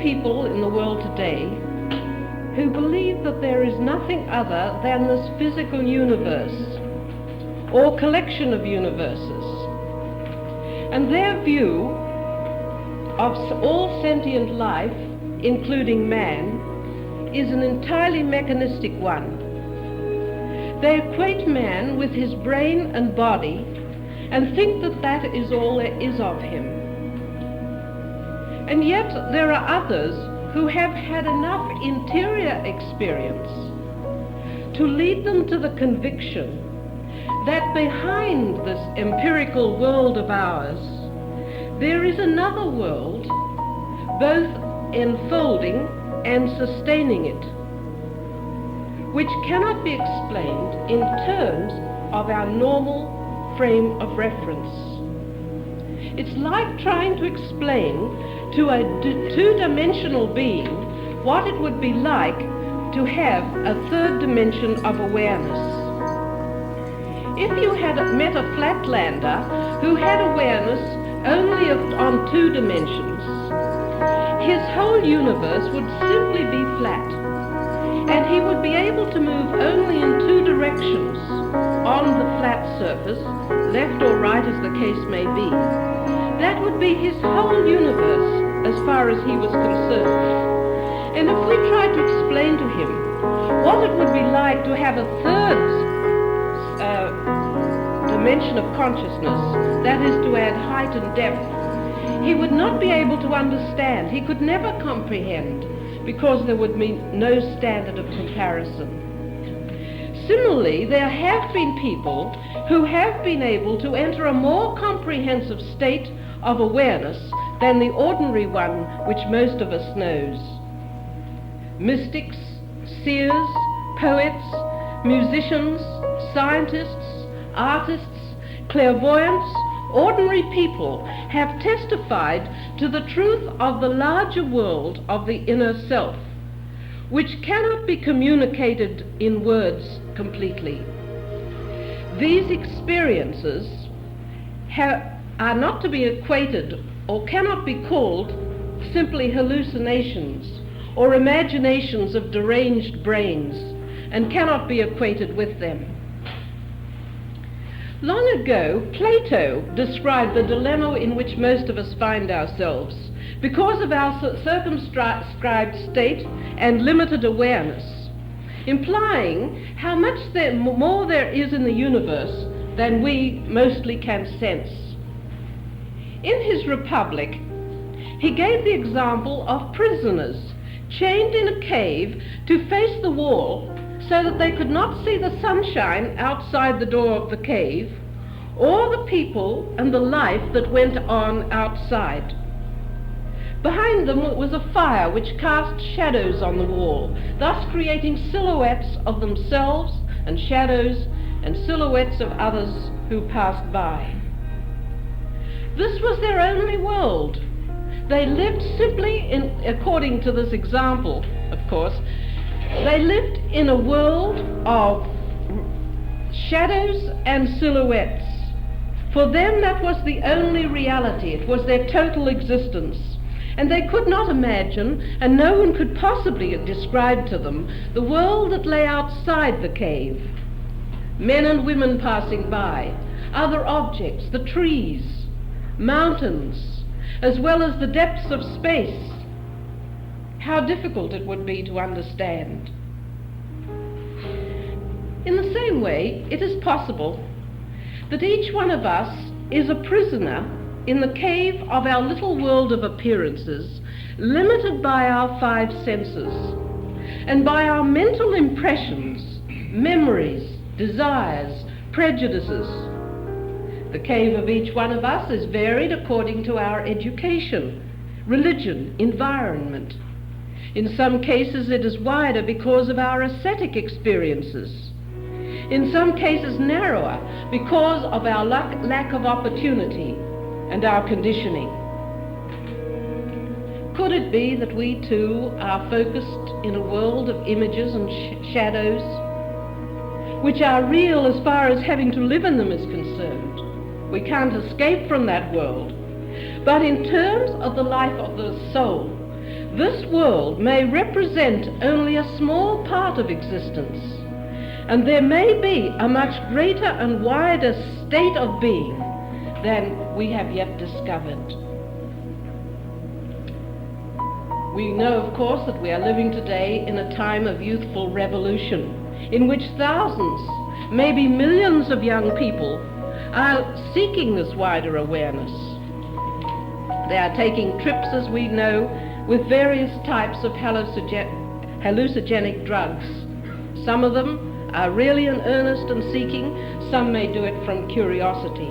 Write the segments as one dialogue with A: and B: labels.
A: people in the world today who believe that there is nothing other than this physical universe or collection of universes. And their view of all sentient life, including man, is an entirely mechanistic one. They equate man with his brain and body and think that that is all there is of him. And yet there are others who have had enough interior experience to lead them to the conviction that behind this empirical world of ours, there is another world, both enfolding and sustaining it, which cannot be explained in terms of our normal frame of reference. It's like trying to explain to a two-dimensional being what it would be like to have a third dimension of awareness. If you had met a flatlander who had awareness only on 2 dimensions, his whole universe would simply be flat, and he would be able to move only in 2 directions on the flat surface, left or right as the case may be. That would be his whole universe as far as he was concerned. And if we tried to explain to him what it would be like to have a third dimension of consciousness, that is to add height and depth, he would not be able to understand. He could never comprehend, because there would be no standard of comparison. Similarly, there have been people who have been able to enter a more comprehensive state of awareness than the ordinary one which most of us knows. Mystics, seers, poets, musicians, scientists, artists, clairvoyants, ordinary people have testified to the truth of the larger world of the inner self, which cannot be communicated in words completely. These experiences are not to be equated or cannot be called simply hallucinations or imaginations of deranged brains, and cannot be equated with them. Long ago, Plato described the dilemma in which most of us find ourselves because of our circumscribed state and limited awareness, implying how much more there is in the universe than we mostly can sense. In his Republic, he gave the example of prisoners chained in a cave to face the wall so that they could not see the sunshine outside the door of the cave, or the people and the life that went on outside. Behind them was a fire which cast shadows on the wall, thus creating silhouettes of themselves and shadows and silhouettes of others who passed by. This was their only world. They lived simply according to this example, of course, they lived in a world of shadows and silhouettes. For them that was the only reality. It was their total existence. And they could not imagine, and no one could possibly describe to them, the world that lay outside the cave. Men and women passing by, other objects, the trees, mountains, as well as the depths of space. How difficult it would be to understand. In the same way, it is possible that each one of us is a prisoner in the cave of our little world of appearances, limited by our 5 senses, and by our mental impressions, memories, desires, prejudices. The cave of each one of us is varied according to our education, religion, environment. In some cases it is wider because of our ascetic experiences. In some cases narrower because of our lack of opportunity and our conditioning. Could it be that we too are focused in a world of images and shadows, which are real as far as having to live in them is concerned? We can't escape from that world. But in terms of the life of the soul, This world may represent only a small part of existence, and there may be a much greater and wider state of being than we have yet discovered. We know, of course, that we are living today in a time of youthful revolution, in which thousands, maybe millions of young people are seeking this wider awareness. They are taking trips, as we know, with various types of hallucinogenic drugs. Some of them are really in earnest and seeking, some may do it from curiosity.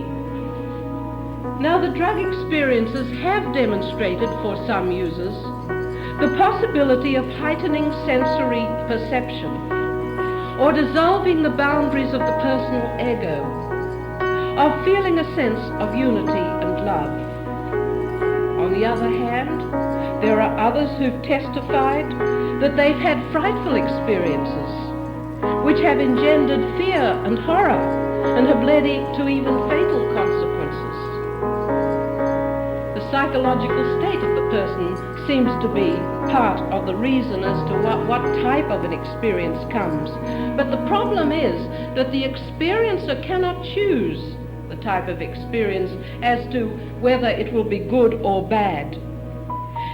A: Now, the drug experiences have demonstrated for some users the possibility of heightening sensory perception or dissolving the boundaries of the personal ego, of feeling a sense of unity and love. On the other hand, there are others who've testified that they've had frightful experiences which have engendered fear and horror and have led to even fatal consequences. The psychological state of the person seems to be part of the reason as to what type of an experience comes. But the problem is that the experiencer cannot choose the type of experience as to whether it will be good or bad.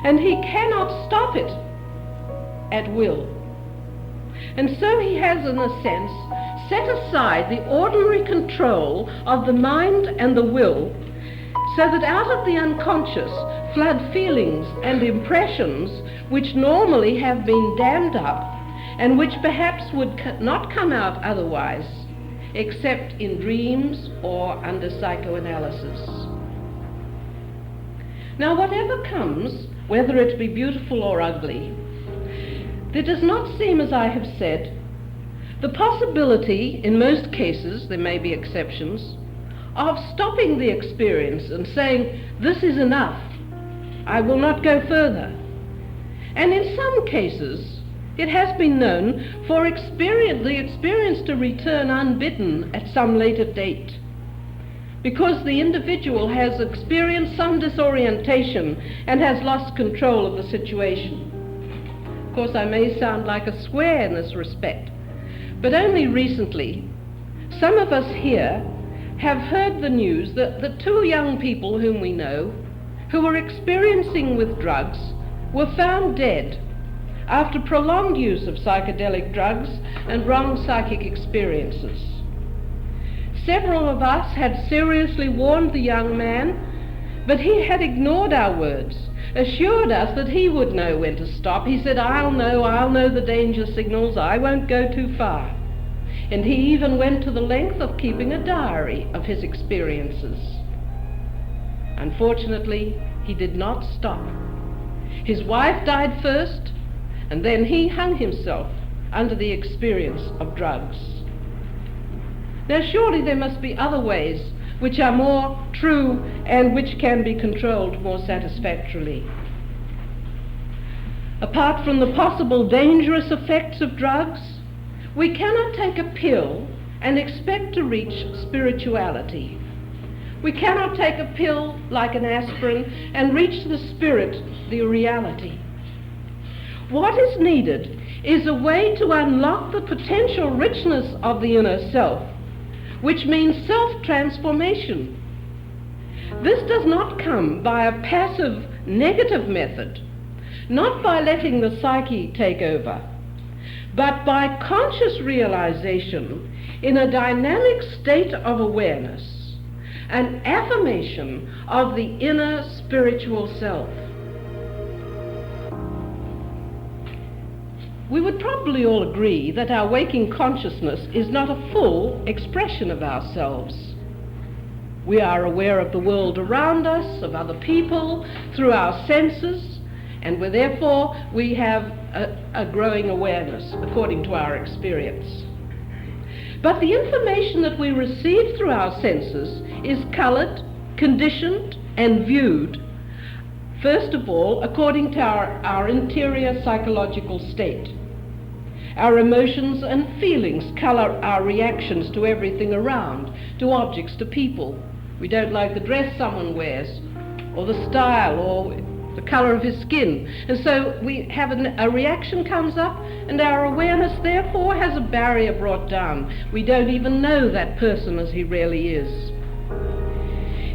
A: And he cannot stop it at will. And so he has, in a sense, set aside the ordinary control of the mind and the will, so that out of the unconscious flood feelings and impressions which normally have been dammed up and which perhaps would not come out otherwise, except in dreams or under psychoanalysis. Now, whatever comes, whether it be beautiful or ugly, there does not seem, as I have said, the possibility, in most cases, there may be exceptions, of stopping the experience and saying, this is enough, I will not go further. And in some cases, it has been known for the experience to return unbidden at some later date, because the individual has experienced some disorientation and has lost control of the situation. Of course, I may sound like a square in this respect, but only recently, some of us here have heard the news that the two young people whom we know, who were experiencing with drugs, were found dead after prolonged use of psychedelic drugs and wrong psychic experiences. Several of us had seriously warned the young man, but he had ignored our words, assured us that he would know when to stop. He said, I'll know the danger signals, I won't go too far. And he even went to the length of keeping a diary of his experiences. Unfortunately, he did not stop. His wife died first, and then he hung himself under the experience of drugs. Now, surely there must be other ways which are more true and which can be controlled more satisfactorily. Apart from the possible dangerous effects of drugs, we cannot take a pill and expect to reach spirituality. We cannot take a pill like an aspirin and reach the spirit, the reality. What is needed is a way to unlock the potential richness of the inner self, which means self-transformation. This does not come by a passive, negative method, not by letting the psyche take over, but by conscious realization in a dynamic state of awareness, an affirmation of the inner spiritual self. We would probably all agree that our waking consciousness is not a full expression of ourselves. We are aware of the world around us, of other people, through our senses, and therefore we have a growing awareness according to our experience. But the information that we receive through our senses is colored, conditioned, and viewed, first of all, according to our interior psychological state. Our emotions and feelings color our reactions to everything around, to objects, to people. We don't like the dress someone wears, or the style, or the color of his skin. And so we have a reaction comes up, and our awareness therefore has a barrier brought down. We don't even know that person as he really is.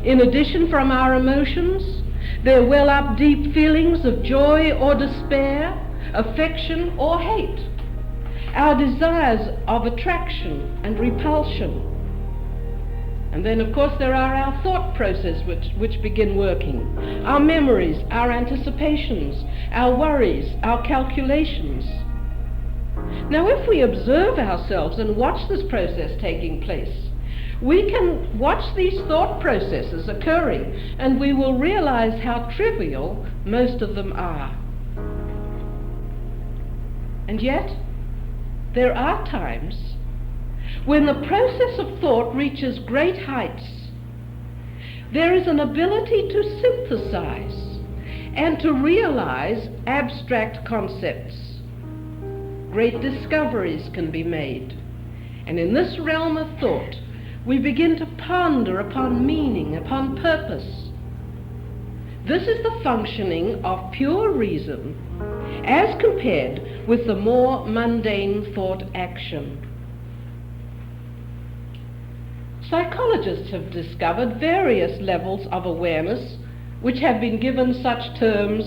A: In addition, from our emotions, there well up deep feelings of joy or despair, affection or hate, our desires of attraction and repulsion. And then, of course, there are our thought processes which begin working, our memories, our anticipations, our worries, our calculations. Now, if we observe ourselves and watch this process taking place, we can watch these thought processes occurring, and we will realize how trivial most of them are. And yet, there are times when the process of thought reaches great heights. There is an ability to synthesize and to realize abstract concepts. Great discoveries can be made. And in this realm of thought, we begin to ponder upon meaning, upon purpose. This is the functioning of pure reason as compared with the more mundane thought action. Psychologists have discovered various levels of awareness which have been given such terms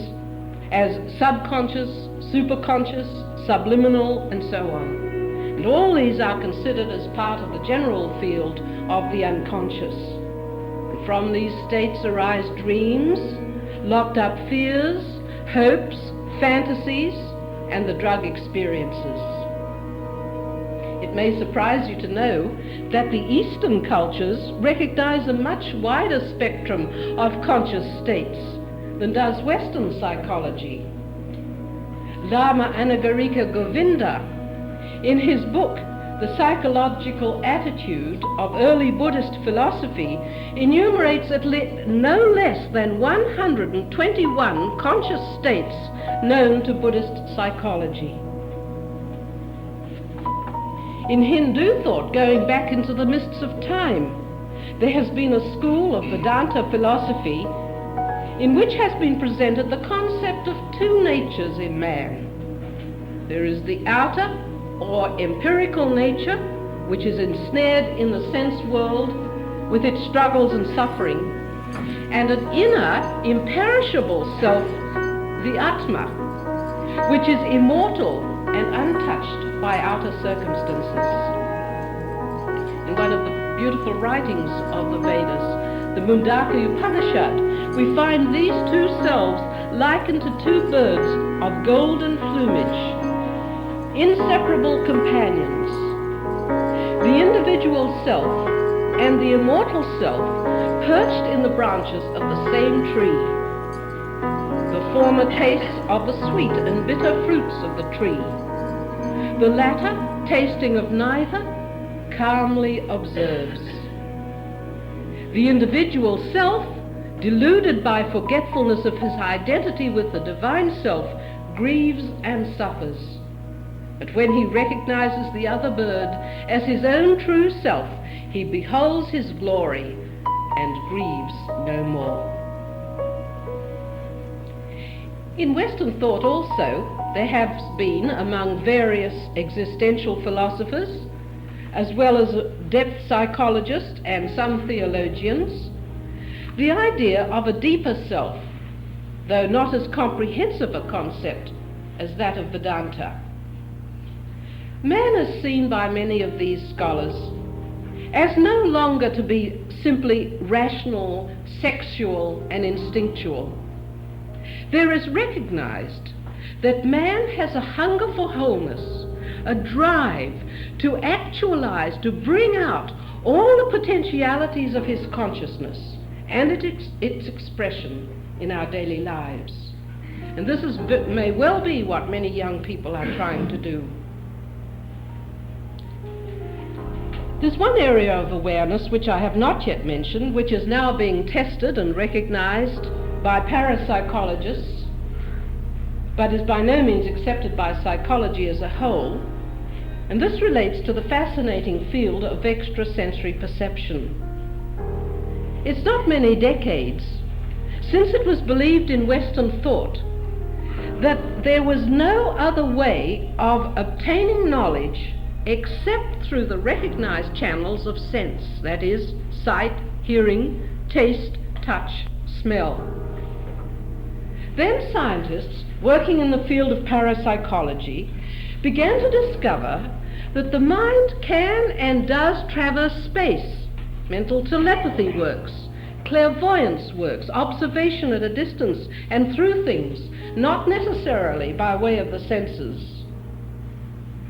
A: as subconscious, superconscious, subliminal, and so on. And all these are considered as part of the general field of the unconscious. And from these states arise dreams, locked up fears, hopes, fantasies, and the drug experiences. It may surprise you to know that the Eastern cultures recognize a much wider spectrum of conscious states than does Western psychology. Lama Anagarika Govinda, in his book, The Psychological Attitude of Early Buddhist Philosophy, enumerates no less than 121 conscious states known to Buddhist psychology. In Hindu thought, going back into the mists of time, there has been a school of Vedanta philosophy in which has been presented the concept of two natures in man. There is the outer or empirical nature, which is ensnared in the sense world with its struggles and suffering, and an inner, imperishable self, the Atma, which is immortal and untouched by outer circumstances. In one of the beautiful writings of the Vedas, the Mundaka Upanishad, we find these two selves likened to two birds of golden plumage, inseparable companions. The individual self and the immortal self perched in the branches of the same tree. The former tastes of the sweet and bitter fruits of the tree. The latter, tasting of neither, calmly observes. The individual self, deluded by forgetfulness of his identity with the divine self, grieves and suffers. But when he recognizes the other bird as his own true self, he beholds his glory and grieves no more. In Western thought also, there have been, among various existential philosophers, as well as depth psychologists and some theologians, the idea of a deeper self, though not as comprehensive a concept as that of Vedanta. Man is seen by many of these scholars as no longer to be simply rational, sexual, and instinctual. There is recognized that man has a hunger for wholeness, a drive to actualize, to bring out all the potentialities of his consciousness and its expression in our daily lives. And this may well be what many young people are trying to do. There's one area of awareness which I have not yet mentioned, which is now being tested and recognized by parapsychologists, but is by no means accepted by psychology as a whole, and this relates to the fascinating field of extrasensory perception. It's not many decades since it was believed in Western thought that there was no other way of obtaining knowledge except through the recognized channels of sense, that is, sight, hearing, taste, touch, smell. Then scientists working in the field of parapsychology began to discover that the mind can and does traverse space. Mental telepathy works, clairvoyance works, observation at a distance and through things, not necessarily by way of the senses.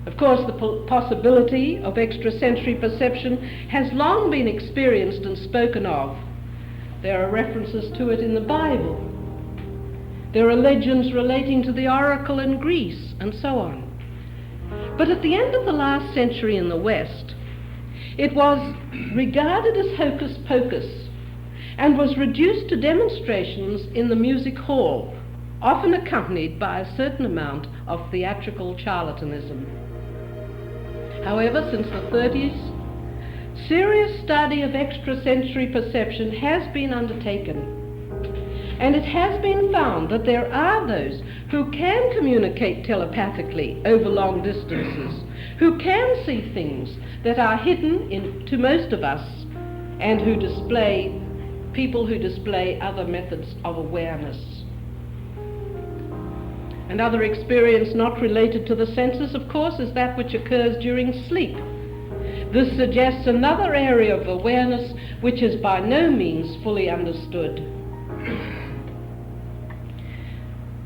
A: Of course, the possibility of extrasensory perception has long been experienced and spoken of. There are references to it in the Bible. There are legends relating to the oracle in Greece, and so on. But at the end of the last century in the West, it was regarded as hocus pocus and was reduced to demonstrations in the music hall, often accompanied by a certain amount of theatrical charlatanism. However, since the 30s, serious study of extrasensory perception has been undertaken, and it has been found that there are those who can communicate telepathically over long distances, who can see things that are hidden to most of us, and people who display other methods of awareness. Another experience not related to the senses, of course, is that which occurs during sleep. This suggests another area of awareness which is by no means fully understood.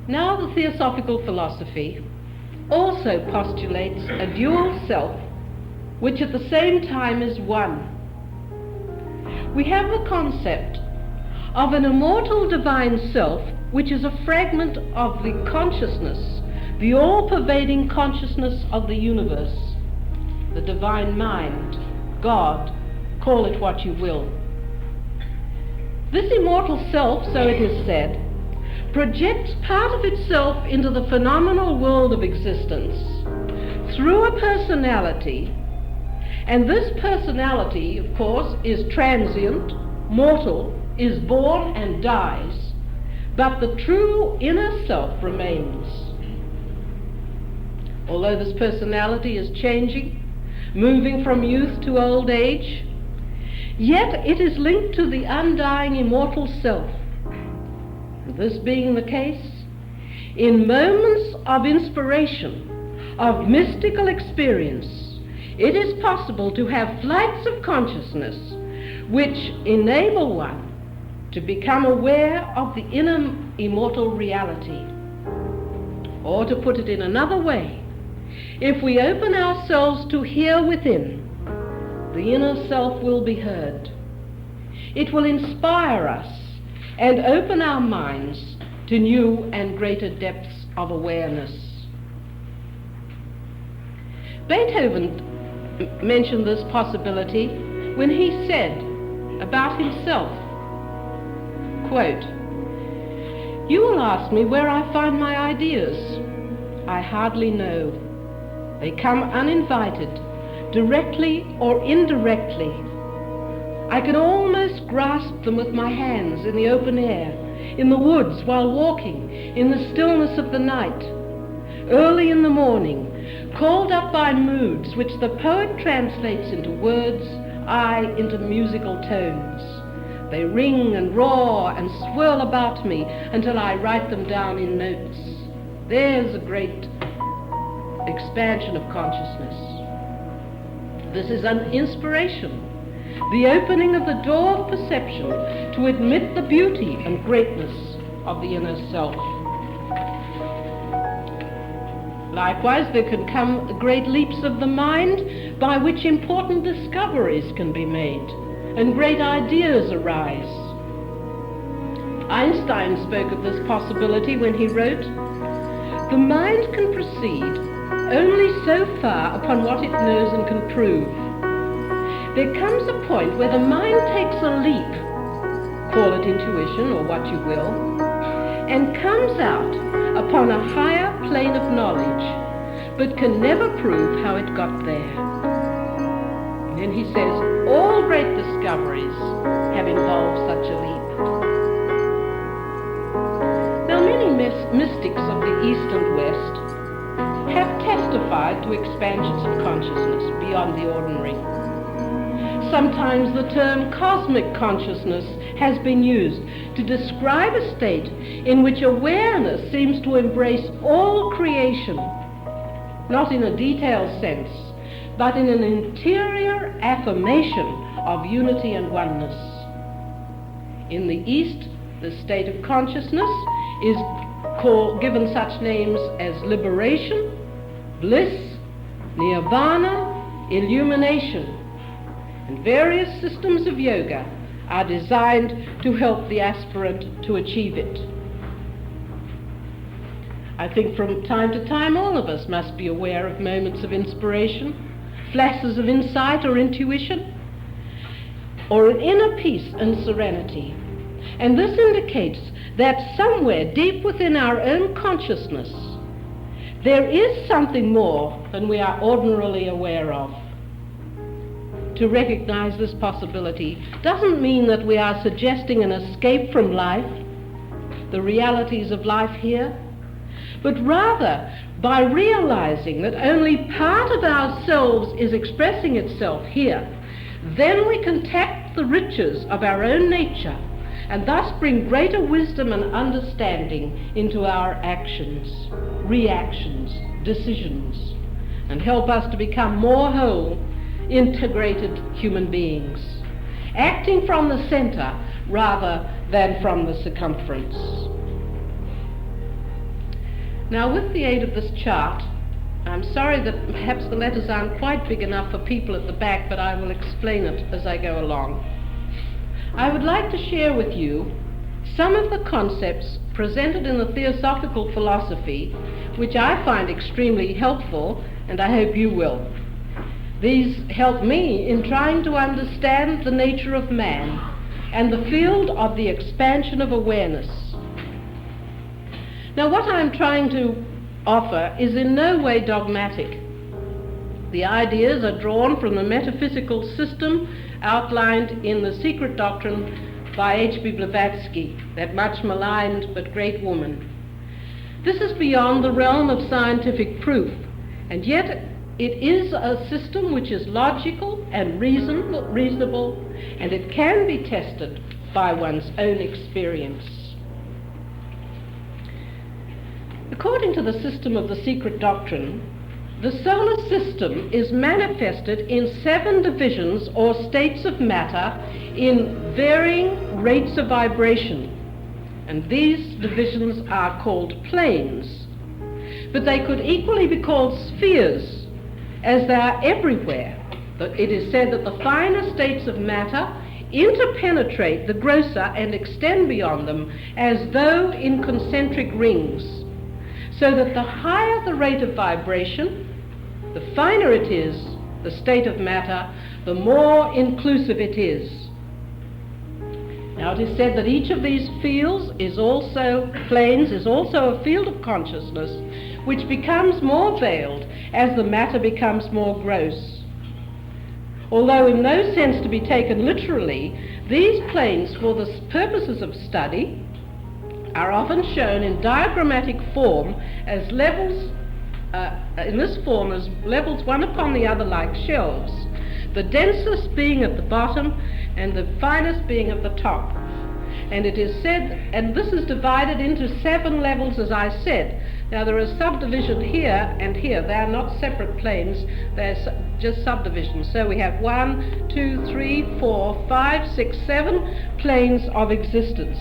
A: Now, the Theosophical philosophy also postulates a dual self, which at the same time is one. We have the concept of an immortal divine self, which is a fragment of the consciousness, the all-pervading consciousness of the universe, the divine mind, God, call it what you will. This immortal self, so it is said, projects part of itself into the phenomenal world of existence through a personality, and this personality, of course, is transient, mortal, is born and dies, but the true inner self remains. Although this personality is changing, moving from youth to old age, yet it is linked to the undying immortal self. This being the case, in moments of inspiration, of mystical experience, it is possible to have flights of consciousness which enable one to become aware of the inner immortal reality. Or to put it in another way, if we open ourselves to hear within, the inner self will be heard. It will inspire us and open our minds to new and greater depths of awareness. Beethoven mentioned this possibility when he said about himself, quote, "You will ask me where I find my ideas. I hardly know. They come uninvited, directly or indirectly. I can almost grasp them with my hands in the open air, in the woods while walking, in the stillness of the night, early in the morning, called up by moods which the poet translates into words, I into musical tones. They ring and roar and swirl about me until I write them down in notes. There's a great expansion of consciousness. This is an inspiration, the opening of the door of perception to admit the beauty and greatness of the inner self. Likewise, there can come great leaps of the mind by which important discoveries can be made and great ideas arise. Einstein spoke of this possibility when he wrote, "The mind can proceed only so far upon what it knows and can prove. There comes a point where the mind takes a leap, call it intuition or what you will, and comes out upon a higher plane of knowledge, but can never prove how it got there." And then he says, all great discoveries have involved such a leap. mystics of the East and West have testified to expansions of consciousness beyond the ordinary. Sometimes the term cosmic consciousness has been used to describe a state in which awareness seems to embrace all creation, not in a detailed sense, but in an interior affirmation of unity and oneness. In the East, the state of consciousness is given such names as liberation, bliss, nirvana, illumination, and various systems of yoga are designed to help the aspirant to achieve it. I think from time to time all of us must be aware of moments of inspiration, flashes of insight or intuition, or an inner peace and serenity. And this indicates that somewhere deep within our own consciousness there is something more than we are ordinarily aware of. To recognize this possibility doesn't mean that we are suggesting an escape from life, the realities of life here, but rather by realizing that only part of ourselves is expressing itself here, then we can tap the riches of our own nature and thus bring greater wisdom and understanding into our actions, reactions, decisions, and help us to become more whole, integrated human beings, acting from the center rather than from the circumference. Now, with the aid of this chart, I'm sorry that perhaps the letters aren't quite big enough for people at the back, but I will explain it as I go along. I would like to share with you some of the concepts presented in the Theosophical philosophy, which I find extremely helpful, and I hope you will. These help me in trying to understand the nature of man and the field of the expansion of awareness. Now, what I'm trying to offer is in no way dogmatic. The ideas are drawn from the metaphysical system outlined in The Secret Doctrine by H.B. Blavatsky, that much maligned but great woman. This is beyond the realm of scientific proof, and yet it is a system which is logical and reasonable, and it can be tested by one's own experience. According to the system of The Secret Doctrine, the solar system is manifested in 7 divisions or states of matter in varying rates of vibration, and these divisions are called planes, but they could equally be called spheres, as they are everywhere. It is said that the finer states of matter interpenetrate the grosser and extend beyond them as though in concentric rings, so that the higher the rate of vibration, the finer it is, the state of matter, the more inclusive it is. Now, it is said that each of these planes is also a field of consciousness which becomes more veiled as the matter becomes more gross. Although in no sense to be taken literally, these planes, for the purposes of study, are often shown in diagrammatic form as levels, as levels one upon the other like shelves, the densest being at the bottom and the finest being at the top. And it is said, and this is divided into 7 levels, as I said. Now, there is subdivision here and here. They are not separate planes, they're just subdivisions. So we have 1, 2, 3, 4, 5, 6, 7 planes of existence.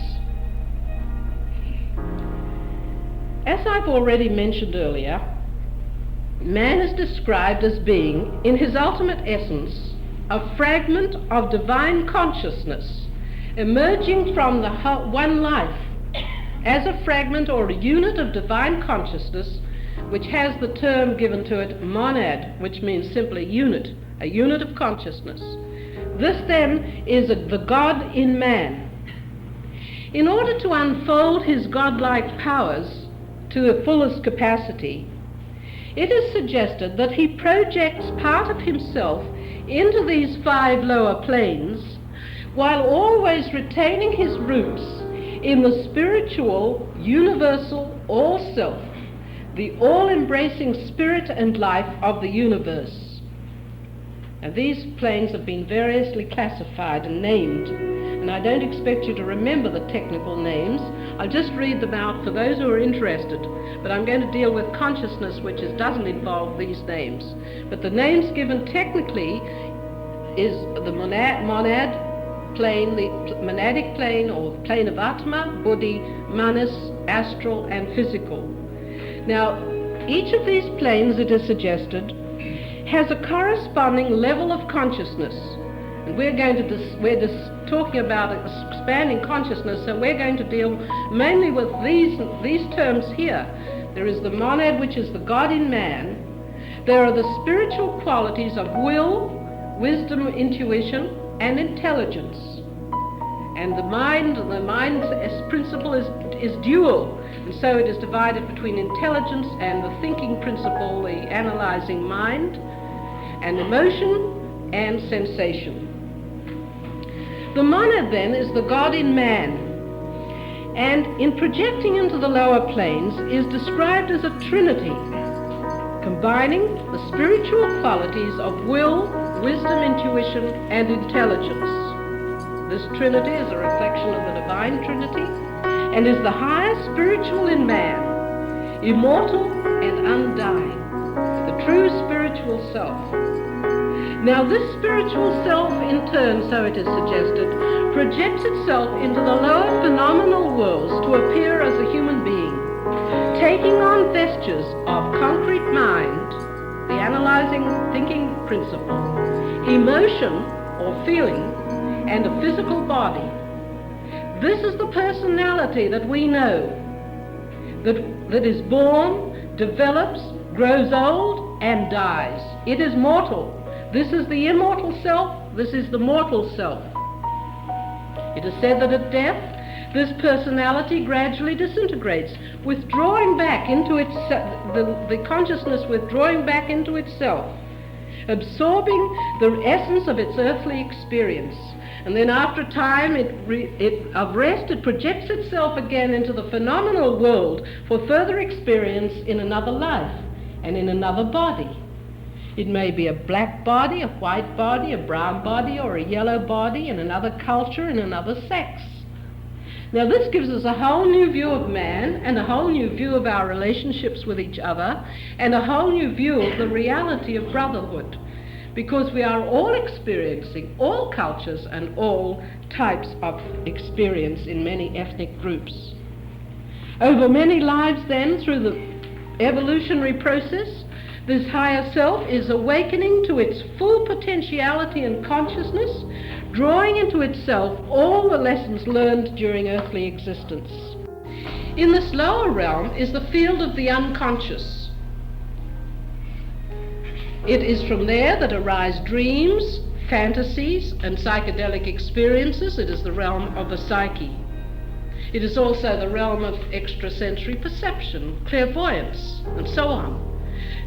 A: As I've already mentioned earlier, man is described as being, in his ultimate essence, a fragment of divine consciousness emerging from the one life as a fragment or a unit of divine consciousness, which has the term given to it monad, which means simply unit, a unit of consciousness. This then is the God in man. In order to unfold his godlike powers to the fullest capacity, it is suggested that he projects part of himself into these 5 lower planes, while always retaining his roots in the spiritual, universal all-self, the all-embracing spirit and life of the universe. And these planes have been variously classified and named, and I don't expect you to remember the technical names. I'll just read them out for those who are interested, but I'm going to deal with consciousness, which doesn't involve these names. But the names given technically is the monad plane, the monadic plane, or plane of Atma, Buddhi, Manas, astral, and physical. Now, each of these planes, it is suggested, has a corresponding level of consciousness. And we're talking about expanding consciousness, so we're going to deal mainly with these terms here. There is the monad, which is the God in man. There are the spiritual qualities of will, wisdom, intuition, and intelligence. And the mind's principle is dual, and so it is divided between intelligence and the thinking principle, the analyzing mind, and emotion and sensation. The monad, then, is the God in man, and in projecting into the lower planes is described as a trinity, combining the spiritual qualities of will, wisdom, intuition, and intelligence. This trinity is a reflection of the divine trinity and is the highest spiritual in man, immortal and undying, the true spiritual self. Now this spiritual self, in turn, so it is suggested, projects itself into the lower phenomenal worlds to appear as a human being, taking on vestures of concrete mind, the analyzing thinking principle, emotion or feeling, and a physical body. This is the personality that we know, that is born, develops, grows old, and dies. It is mortal. This is the immortal self, this is the mortal self. It is said that at death, this personality gradually disintegrates, withdrawing back into the consciousness withdrawing back into itself, absorbing the essence of its earthly experience. And then after a time of rest, it projects itself again into the phenomenal world for further experience in another life and in another body. It may be a black body, a white body, a brown body, or a yellow body in another culture, in another sex. Now this gives us a whole new view of man, and a whole new view of our relationships with each other, and a whole new view of the reality of brotherhood, because we are all experiencing all cultures and all types of experience in many ethnic groups. Over many lives then, through the evolutionary process, this higher self is awakening to its full potentiality and consciousness, drawing into itself all the lessons learned during earthly existence. In this lower realm is the field of the unconscious. It is from there that arise dreams, fantasies, and psychedelic experiences. It is the realm of the psyche. It is also the realm of extrasensory perception, clairvoyance, and so on.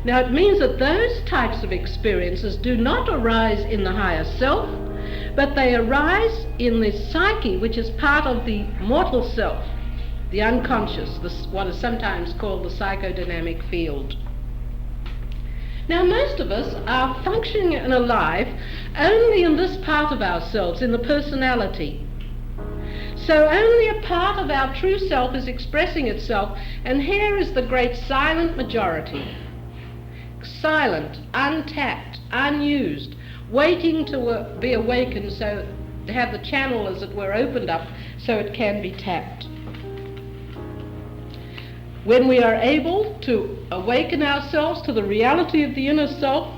A: Now it means that those types of experiences do not arise in the higher self, but they arise in the psyche, which is part of the mortal self, the unconscious, what is sometimes called the psychodynamic field. Now most of us are functioning and alive only in this part of ourselves, in the personality. So only a part of our true self is expressing itself, and here is the great silent majority. Silent, untapped, unused, waiting to be awakened, so to have the channel, as it were, opened up so it can be tapped. When we are able to awaken ourselves to the reality of the inner self,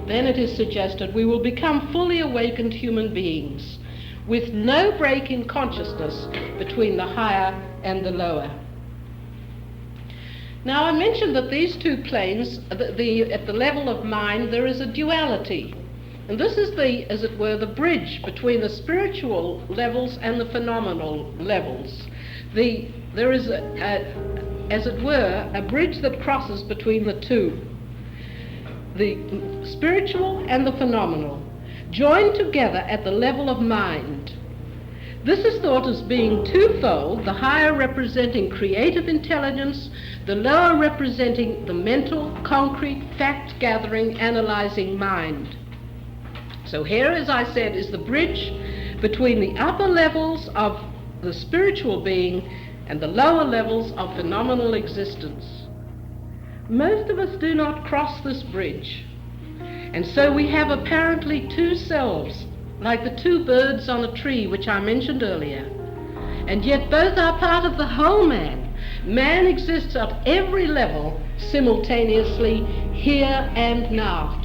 A: then it is suggested we will become fully awakened human beings, with no break in consciousness between the higher and the lower. Now I mentioned that these two planes, at the level of mind, there is a duality. And this is as it were, the bridge between the spiritual levels and the phenomenal levels. There is, as it were, a bridge that crosses between the two. The spiritual and the phenomenal, joined together at the level of mind. This is thought as being twofold, the higher representing creative intelligence, the lower representing the mental, concrete, fact-gathering, analyzing mind. So here, as I said, is the bridge between the upper levels of the spiritual being and the lower levels of phenomenal existence. Most of us do not cross this bridge, and so we have apparently two selves, like the two birds on a tree which I mentioned earlier, and yet both are part of the whole man. Man exists at every level simultaneously, here and now.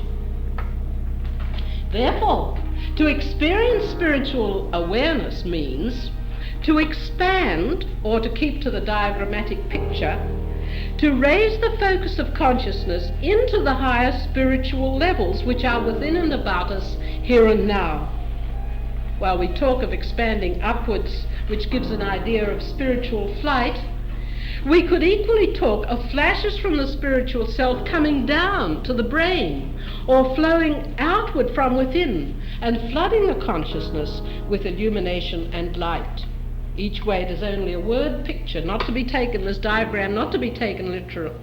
A: Therefore, to experience spiritual awareness means to expand, or to keep to the diagrammatic picture, to raise the focus of consciousness into the higher spiritual levels which are within and about us here and now. While we talk of expanding upwards, which gives an idea of spiritual flight, we could equally talk of flashes from the spiritual self coming down to the brain, or flowing outward from within and flooding the consciousness with illumination and light. Each way it is only a word picture, not to be taken, this diagram not to be taken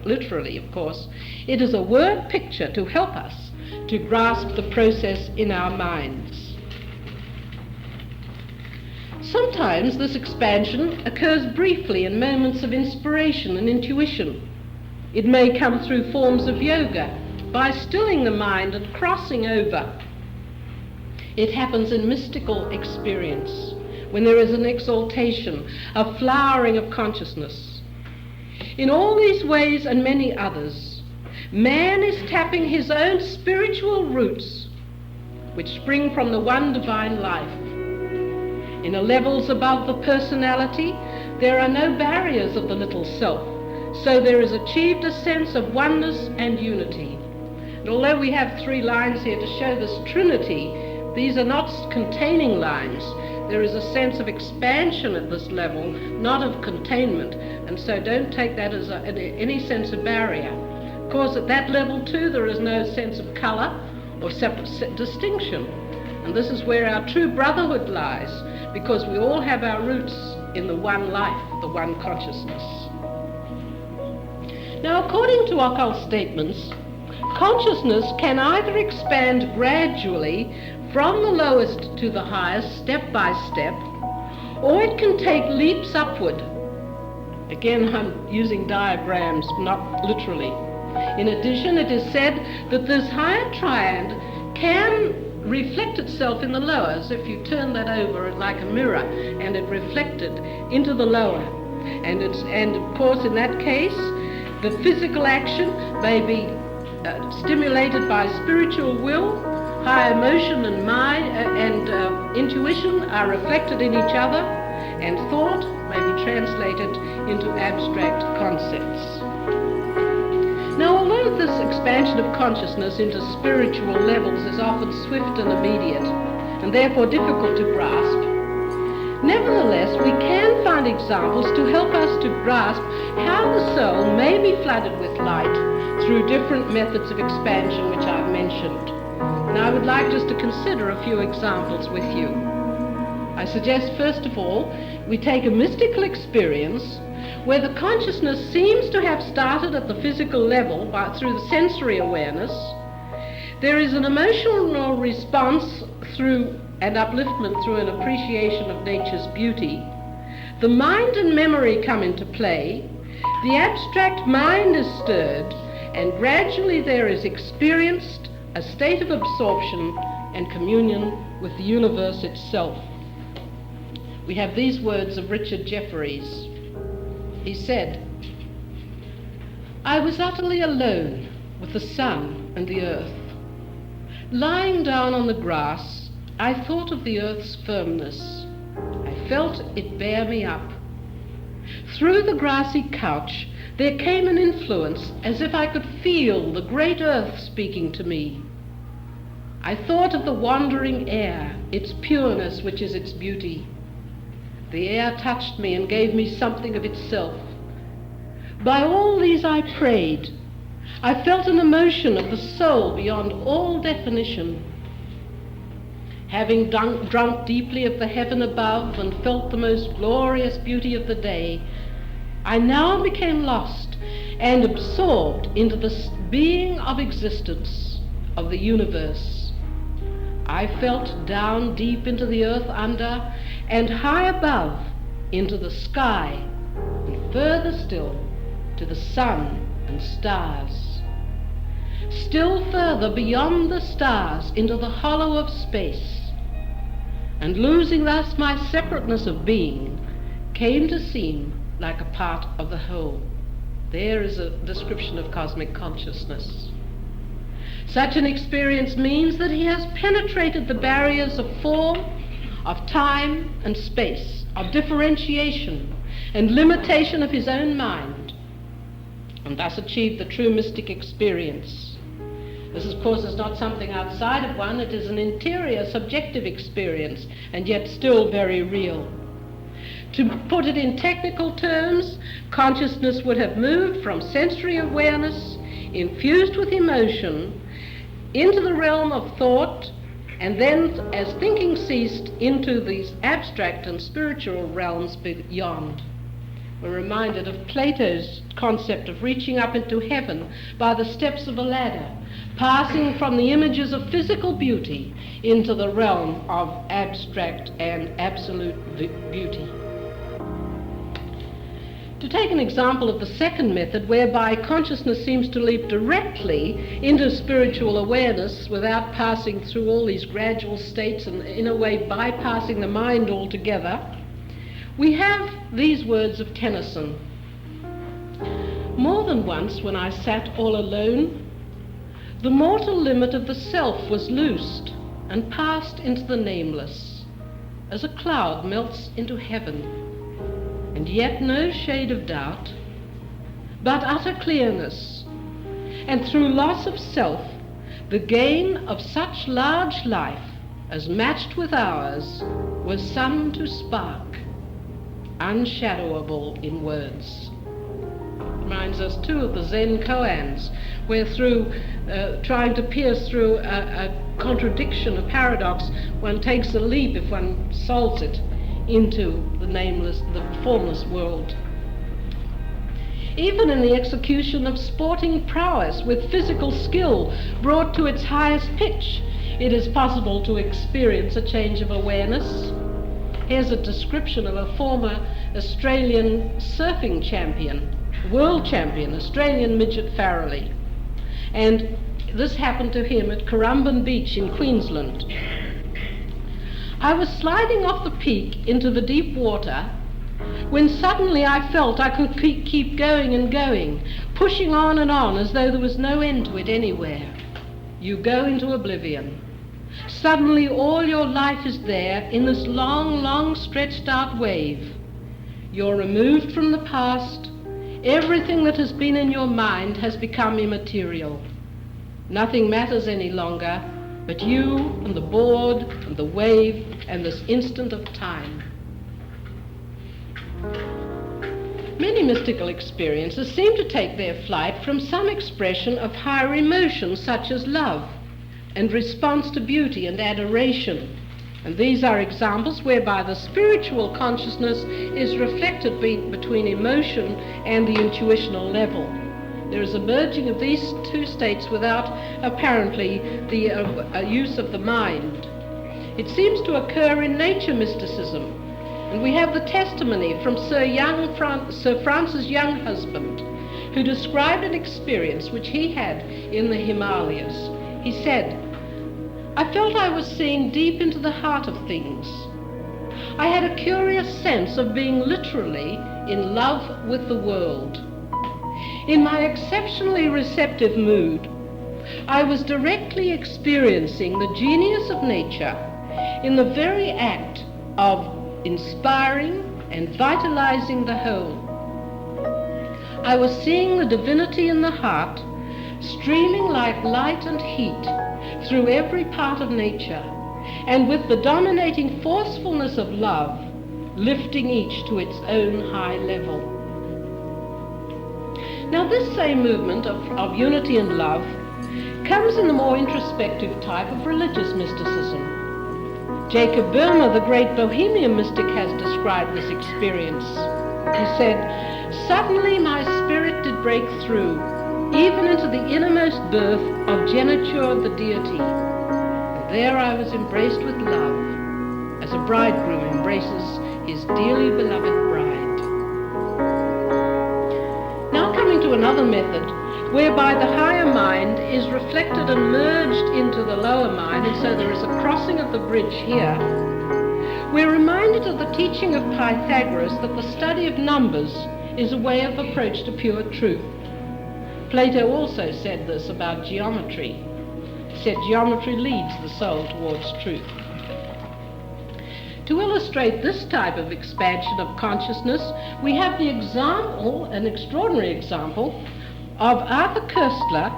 A: literally, of course. It is a word picture to help us to grasp the process in our minds. Sometimes this expansion occurs briefly in moments of inspiration and intuition. It may come through forms of yoga, by stilling the mind and crossing over. It happens in mystical experience, when there is an exaltation, a flowering of consciousness. In all these ways and many others, man is tapping his own spiritual roots, which spring from the one divine life. In the levels above the personality, there are no barriers of the little self, so there is achieved a sense of oneness and unity. And although we have 3 lines here to show this trinity, these are not containing lines. There is a sense of expansion at this level, not of containment, and so don't take that as any sense of barrier. Of course, at that level too, there is no sense of colour or separate distinction, and this is where our true brotherhood lies, because we all have our roots in the one life, the one consciousness. Now, according to occult statements, consciousness can either expand gradually from the lowest to the highest, step by step, or it can take leaps upward. Again, I'm using diagrams, not literally. In addition, it is said that this higher triad can reflect itself in the lower, as if you turn that over like a mirror and it reflected into the lower. And of course, in that case, the physical action may be stimulated by spiritual will. High emotion and mind and intuition are reflected in each other, and thought may be translated into abstract concepts. Now, although this expansion of consciousness into spiritual levels is often swift and immediate, and therefore difficult to grasp, nevertheless we can find examples to help us to grasp how the soul may be flooded with light through different methods of expansion which I've mentioned. And I would like just to consider a few examples with you. I suggest, first of all, we take a mystical experience where the consciousness seems to have started at the physical level through the sensory awareness. There is an emotional response through an upliftment through an appreciation of nature's beauty. The mind and memory come into play. The abstract mind is stirred, and gradually there is experienced a state of absorption and communion with the universe itself. We have these words of Richard Jefferies. He said, "I was utterly alone with the sun and the earth. Lying down on the grass, I thought of the earth's firmness. I felt it bear me up. Through the grassy couch there came an influence as if I could feel the great earth speaking to me. I thought of the wandering air, its pureness which is its beauty. The air touched me and gave me something of itself. By all these I prayed. I felt an emotion of the soul beyond all definition. having drunk deeply of the heaven above and felt the most glorious beauty of the day, I now became lost and absorbed into the being of existence of the universe. I felt down deep into the earth under and high above into the sky, and further still to the sun and stars. Still further beyond the stars into the hollow of space, and losing thus my separateness of being, came to seem like a part of the whole. There is a description of cosmic consciousness. Such an experience means that he has penetrated the barriers of form, of time and space, of differentiation and limitation of his own mind, and thus achieved the true mystic experience. This, of course, is not something outside of one. It is an interior, subjective experience, and yet still very real. To put it in technical terms, consciousness would have moved from sensory awareness, infused with emotion, into the realm of thought, and then, as thinking ceased, into these abstract and spiritual realms beyond. We're reminded of Plato's concept of reaching up into heaven by the steps of a ladder, passing from the images of physical beauty into the realm of abstract and absolute beauty. To take an example of the second method, whereby consciousness seems to leap directly into spiritual awareness without passing through all these gradual states and in a way bypassing the mind altogether, we have these words of Tennyson. More than once when I sat all alone, the mortal limit of the self was loosed and passed into the nameless, as a cloud melts into heaven. And yet no shade of doubt, but utter clearness, and through loss of self, the gain of such large life as matched with ours was sun to spark, unshadowable in words. Reminds us too of the Zen koans, where through trying to pierce through a contradiction, a paradox, one takes a leap, if one solves it, into the nameless, the formless world. Even in the execution of sporting prowess with physical skill brought to its highest pitch, it is possible to experience a change of awareness. Here's a description of a former Australian surfing champion, world champion, Australian midget Farrelly. And this happened to him at Currumbin Beach in Queensland. I was sliding off the peak into the deep water when suddenly I felt I could keep going and going, pushing on and on as though there was no end to it anywhere. You go into oblivion. Suddenly all your life is there in this long, long stretched out wave. You're removed from the past. Everything that has been in your mind has become immaterial. Nothing matters any longer but you and the board and the wave and this instant of time. Many mystical experiences seem to take their flight from some expression of higher emotion, such as love and response to beauty and adoration. And these are examples whereby the spiritual consciousness is reflected between emotion and the intuitional level. There is a merging of these two states without apparently the use of the mind. It seems to occur in nature mysticism, and we have the testimony from Sir Francis Young husband, who described an experience which he had in the Himalayas. He said, "I felt I was seeing deep into the heart of things. I had a curious sense of being literally in love with the world. In my exceptionally receptive mood, I was directly experiencing the genius of nature in the very act of inspiring and vitalizing the whole. I was seeing the divinity in the heart streaming like light and heat through every part of nature, and with the dominating forcefulness of love lifting each to its own high level." Now this same movement of unity and love comes in the more introspective type of religious mysticism. Jacob Boehme, the great Bohemian mystic, has described this experience. He said, "Suddenly my spirit did break through, even into the innermost birth of geniture of the deity. And there I was embraced with love, as a bridegroom embraces his dearly beloved bride." Now coming to another method, whereby the higher mind is reflected and merged into the lower mind, and so there is a crossing of the bridge here, we're reminded of the teaching of Pythagoras that the study of numbers is a way of approach to pure truth. Plato also said this about geometry. He said geometry leads the soul towards truth. To illustrate this type of expansion of consciousness, we have the example, an extraordinary example, of Arthur Koestler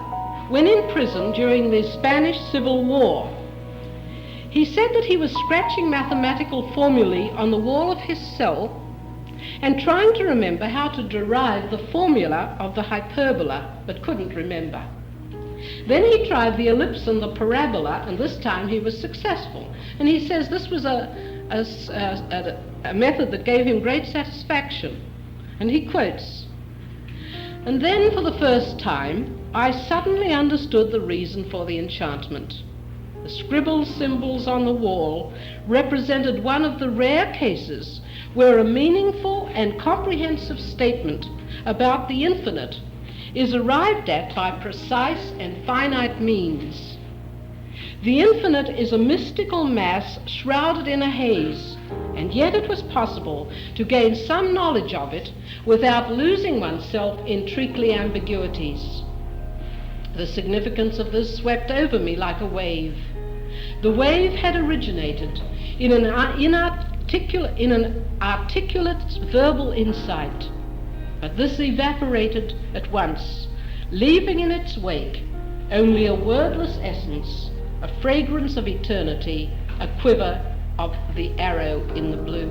A: when in prison during the Spanish Civil War. He said that he was scratching mathematical formulae on the wall of his cell and trying to remember how to derive the formula of the hyperbola, but couldn't remember. Then he tried the ellipse and the parabola, and this time he was successful. And he says this was a method that gave him great satisfaction. And he quotes, "And then for the first time, I suddenly understood the reason for the enchantment. The scribbled symbols on the wall represented one of the rare cases where a meaningful and comprehensive statement about the infinite is arrived at by precise and finite means. The infinite is a mystical mass shrouded in a haze, and yet it was possible to gain some knowledge of it without losing oneself in treacly ambiguities. The significance of this swept over me like a wave. The wave had originated in an articulate verbal insight, but this evaporated at once, leaving in its wake only a wordless essence, a fragrance of eternity, a quiver of the arrow in the blue."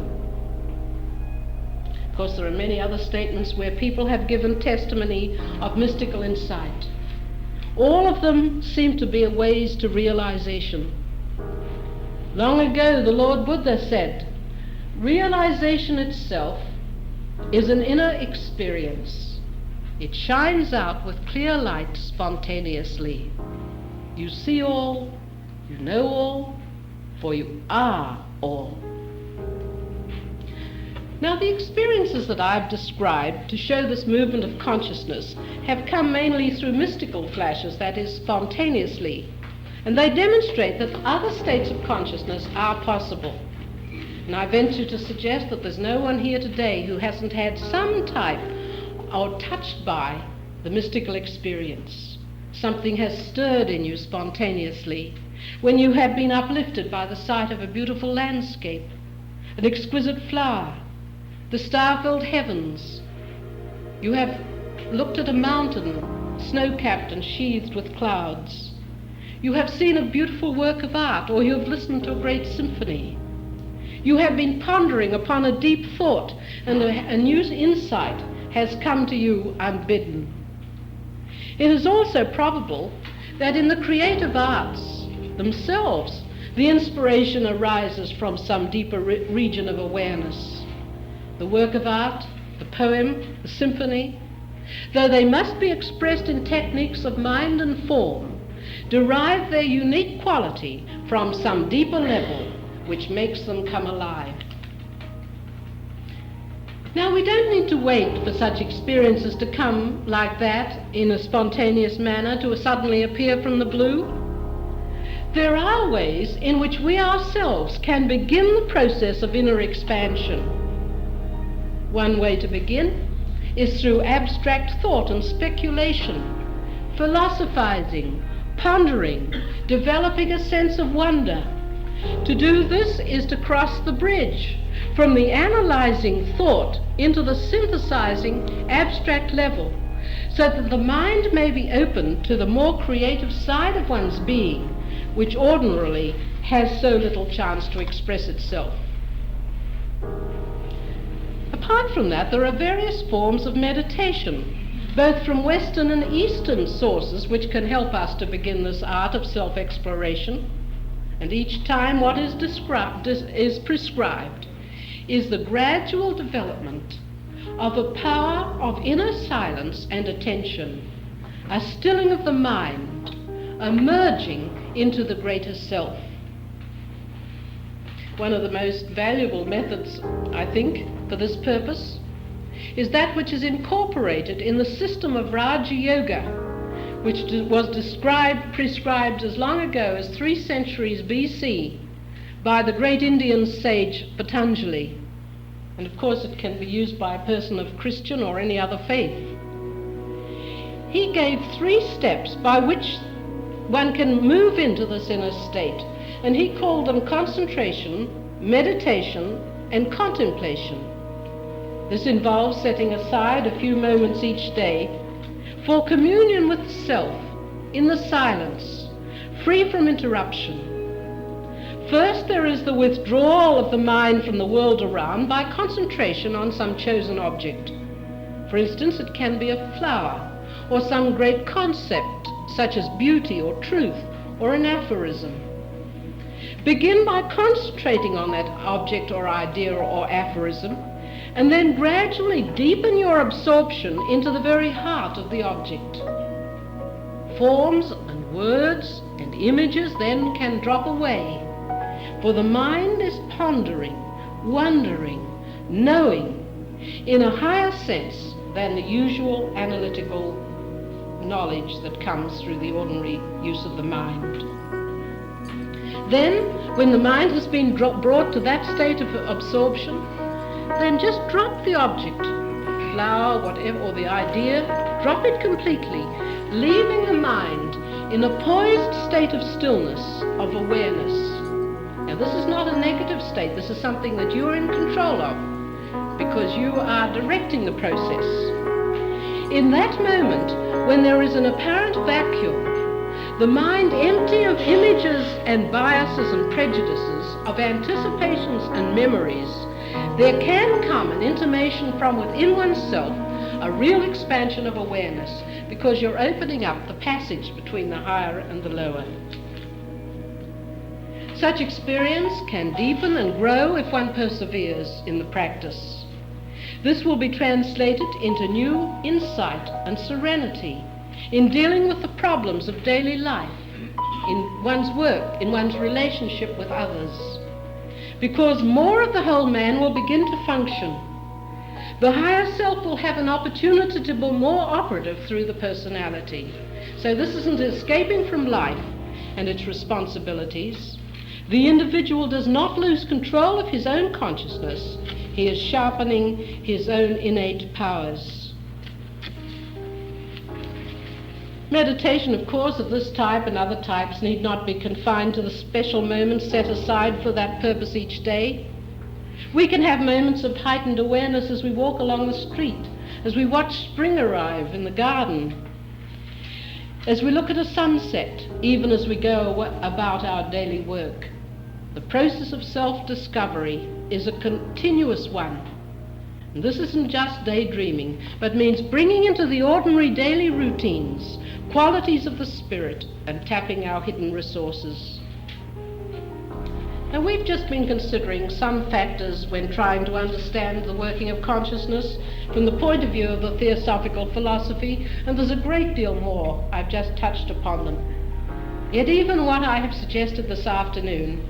A: Of course, there are many other statements where people have given testimony of mystical insight. All of them seem to be ways to realization. Long ago, the Lord Buddha said, "Realization itself is an inner experience. It shines out with clear light spontaneously. You see all, you know all, for you are all." Now, the experiences that I've described to show this movement of consciousness have come mainly through mystical flashes, that is, spontaneously, and they demonstrate that other states of consciousness are possible. And I venture to suggest that there's no one here today who hasn't had some type or touched by the mystical experience. Something has stirred in you spontaneously when you have been uplifted by the sight of a beautiful landscape, an exquisite flower, the star-filled heavens. You have looked at a mountain, snow-capped and sheathed with clouds. You have seen a beautiful work of art, or you have listened to a great symphony. You have been pondering upon a deep thought, and a new insight has come to you unbidden. It is also probable that in the creative arts themselves, the inspiration arises from some deeper region of awareness. The work of art, the poem, the symphony, though they must be expressed in techniques of mind and form, derive their unique quality from some deeper level which makes them come alive. Now, we don't need to wait for such experiences to come like that in a spontaneous manner, to suddenly appear from the blue. There are ways in which we ourselves can begin the process of inner expansion. One way to begin is through abstract thought and speculation, philosophizing, pondering, developing a sense of wonder. To do this is to cross the bridge from the analyzing thought into the synthesizing abstract level, so that the mind may be open to the more creative side of one's being, which ordinarily has so little chance to express itself. Apart from that, there are various forms of meditation, both from Western and Eastern sources, which can help us to begin this art of self-exploration. and each time what is prescribed is the gradual development of a power of inner silence and attention, a stilling of the mind, a merging into the greater self. One of the most valuable methods, I think, for this purpose is that which is incorporated in the system of Raja Yoga, which was prescribed as long ago as 3 centuries BC by the great Indian sage Patanjali. And of course it can be used by a person of Christian or any other faith. He gave 3 steps by which one can move into this inner state, and he called them concentration, meditation, and contemplation. This involves setting aside a few moments each day for communion with the self in the silence, free from interruption. First, there is the withdrawal of the mind from the world around by concentration on some chosen object. For instance, it can be a flower or some great concept such as beauty or truth or an aphorism. Begin by concentrating on that object or idea or aphorism, and then gradually deepen your absorption into the very heart of the object. Forms and words and images then can drop away, for the mind is pondering, wondering, knowing in a higher sense than the usual analytical knowledge that comes through the ordinary use of the mind. Then, when the mind has been brought to that state of absorption, then just drop the object, flower, whatever, or the idea, drop it completely, leaving the mind in a poised state of stillness, of awareness. Now this is not a negative state, this is something that you're in control of, because you are directing the process. In that moment, when there is an apparent vacuum, the mind empty of images and biases and prejudices, of anticipations and memories, there can come an intimation from within oneself, a real expansion of awareness, because you're opening up the passage between the higher and the lower. Such experience can deepen and grow if one perseveres in the practice. This will be translated into new insight and serenity in dealing with the problems of daily life, in one's work, in one's relationship with others. Because more of the whole man will begin to function. The higher self will have an opportunity to be more operative through the personality. So this isn't escaping from life and its responsibilities. The individual does not lose control of his own consciousness. He is sharpening his own innate powers. Meditation, of course, of this type and other types need not be confined to the special moments set aside for that purpose each day. We can have moments of heightened awareness as we walk along the street, as we watch spring arrive in the garden, as we look at a sunset, even as we go about our daily work. The process of self-discovery is a continuous one. And this isn't just daydreaming, but means bringing into the ordinary daily routines qualities of the spirit and tapping our hidden resources. Now, we've just been considering some factors when trying to understand the working of consciousness from the point of view of the theosophical philosophy, and there's a great deal more. I've just touched upon them. Yet even what I have suggested this afternoon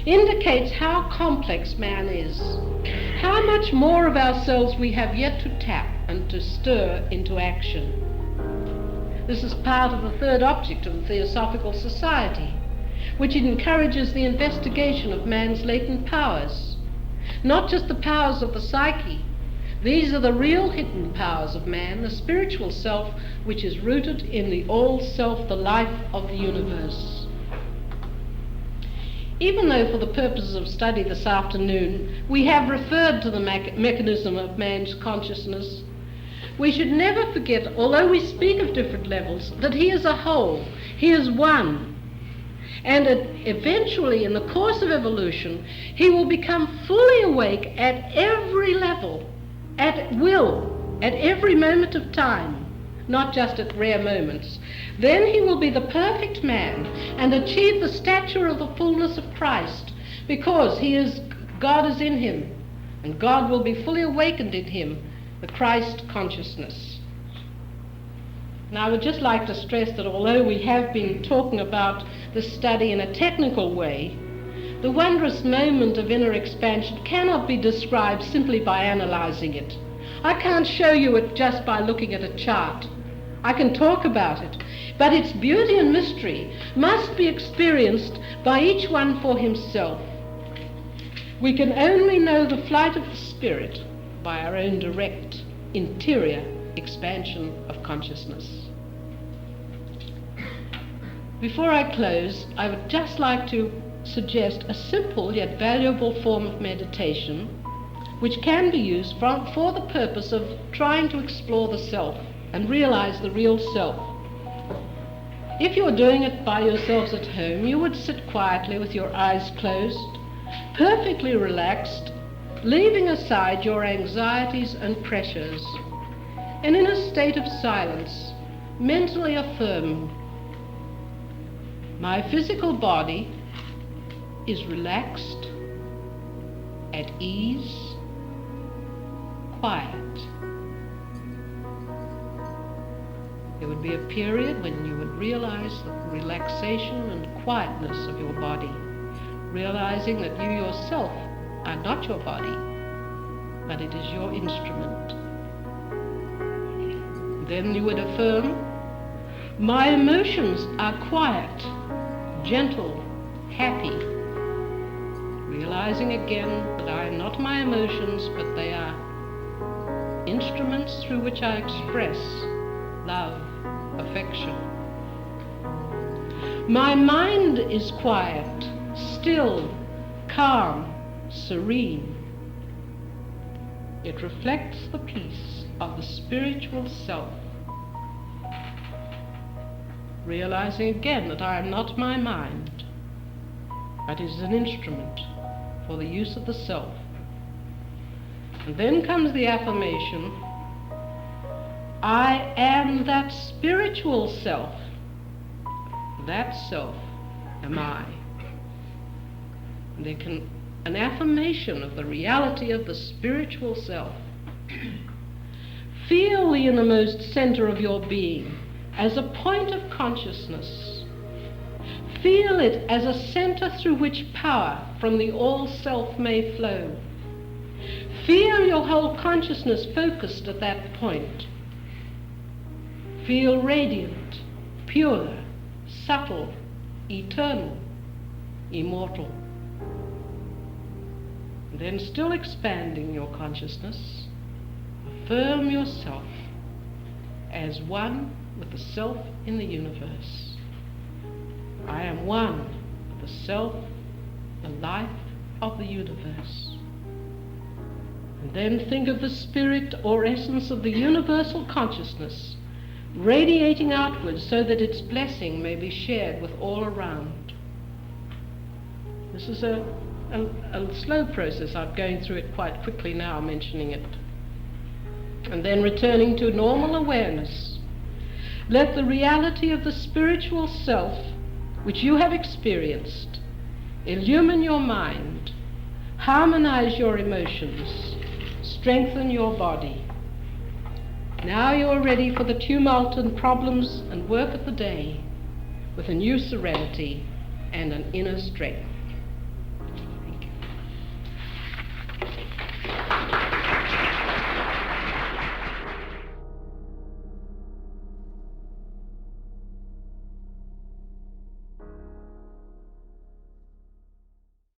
A: indicates how complex man is, how much more of ourselves we have yet to tap and to stir into action. This is part of the third object of the Theosophical Society, which encourages the investigation of man's latent powers, not just the powers of the psyche. These are the real hidden powers of man, the spiritual self, which is rooted in the all-self, the life of the universe. Even though for the purposes of study this afternoon we have referred to the mechanism of man's consciousness, we should never forget, although we speak of different levels, that he is a whole, he is one. And eventually, in the course of evolution, he will become fully awake at every level, at will, at every moment of time, not just at rare moments. Then he will be the perfect man and achieve the stature of the fullness of Christ, because God is in him, and God will be fully awakened in him, the Christ consciousness. Now, I would just like to stress that although we have been talking about the study in a technical way, the wondrous moment of inner expansion cannot be described simply by analyzing it. I can't show you it just by looking at a chart. I can talk about it, but its beauty and mystery must be experienced by each one for himself. We can only know the flight of the spirit by our own direct interior expansion of consciousness. Before I close, I would just like to suggest a simple yet valuable form of meditation which can be used for the purpose of trying to explore the self and realize the real self. If you're doing it by yourselves at home, you would sit quietly with your eyes closed, perfectly relaxed, leaving aside your anxieties and pressures, and in a state of silence, mentally affirm, my physical body is relaxed, at ease, quiet. There would be a period when you would realize the relaxation and quietness of your body, realizing that you yourself are not your body, but it is your instrument. Then you would affirm, my emotions are quiet, gentle, happy, realizing again that I am not my emotions, but they are instruments through which I express love, affection. My mind is quiet, still, calm, serene. It reflects the peace of the spiritual self. Realizing again that I am not my mind, but it is an instrument for the use of the self. And then comes the affirmation, I am that spiritual self. That self am I. And an affirmation of the reality of the spiritual self. Feel the innermost center of your being as a point of consciousness. Feel it as a center through which power from the all-self may flow. Feel your whole consciousness focused at that point. Feel radiant, pure, subtle, eternal, immortal. Then, still expanding your consciousness, affirm yourself as one with the self in the universe. I am one with the self, the life of the universe. And then think of the spirit or essence of the universal consciousness radiating outwards so that its blessing may be shared with all around. This is a slow process. I'm going through it quite quickly now, mentioning it. And then returning to normal awareness. Let the reality of the spiritual self, which you have experienced, illumine your mind, harmonize your emotions, strengthen your body. Now you are ready for the tumult and problems and work of the day with a new serenity and an inner strength.